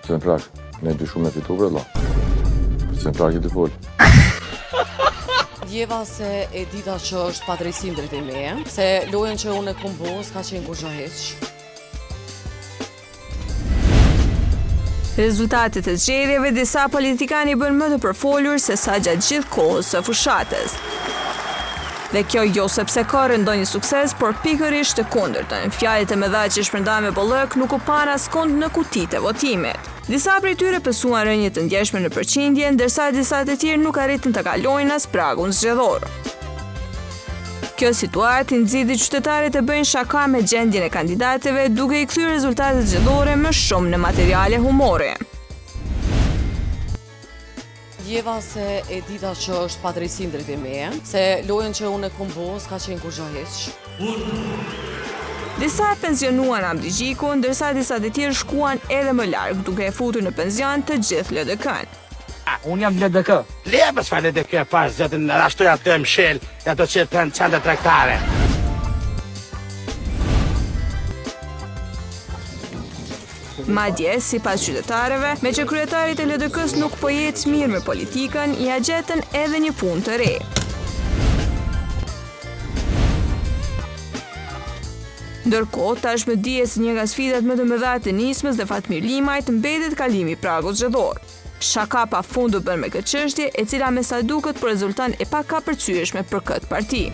Se në prak, ne dy shumë me fitu bre la. Se në prak i të folë. Djeva se e dita që është padrejsim drejt e meje, se lojën që unë e kom bo s'ka qenë kur gjo heq. Rezultatet e zgjedhjeve disa politikani bën më të përfolur se sa gjatë gjithë kohës së fushatës. Dhe kjo jo sepse ka ndonjë sukses, por pikërisht të kundërtën. Fjalët e mëdha që shpërnda me bollëk nuk u pan askund në kutitë e votimit. Disa prej tyre pësuan rënje të ndjeshme në përqindje, ndërsa disa të tjerë nuk arritën të kalojnë as pragun zgjedhor. Kjo situatë i nxiti qytetarët të bëjnë shaka me gjendjen e kandidatëve, duke i kthyer rezultatet zgjedhore më shumë në materiale humore. Djeva se e dita që është padrejsim drejt e meje, se lojën që unë e kom bo s'ka qenë kur gjo heq. Disa e pensionuan Amdigjiku, ndërsa disa të tjerë shkuan edhe më larg, duke e futur në penzion të gjithë LDK-n. Unë jam LDK. Lepës fa LDK pas zëtën rashtu atë të mshel, ato që të në qëndë traktare. Madje, sipas qytetarëve, me që kryetarit e LDK-s nuk po jetë mirë me politikën, ja gjetën edhe një punë të re. Ndërkohë, tashmë dihet se një nga sfidat më të mëdha të nismës dhe Fatmir Limajt mbetet kalimi i pragut zgjedhor. Shaka pafund u bën me këtë çështje, e cila me sa duket po rezulton e pakapërcyeshme për këtë parti.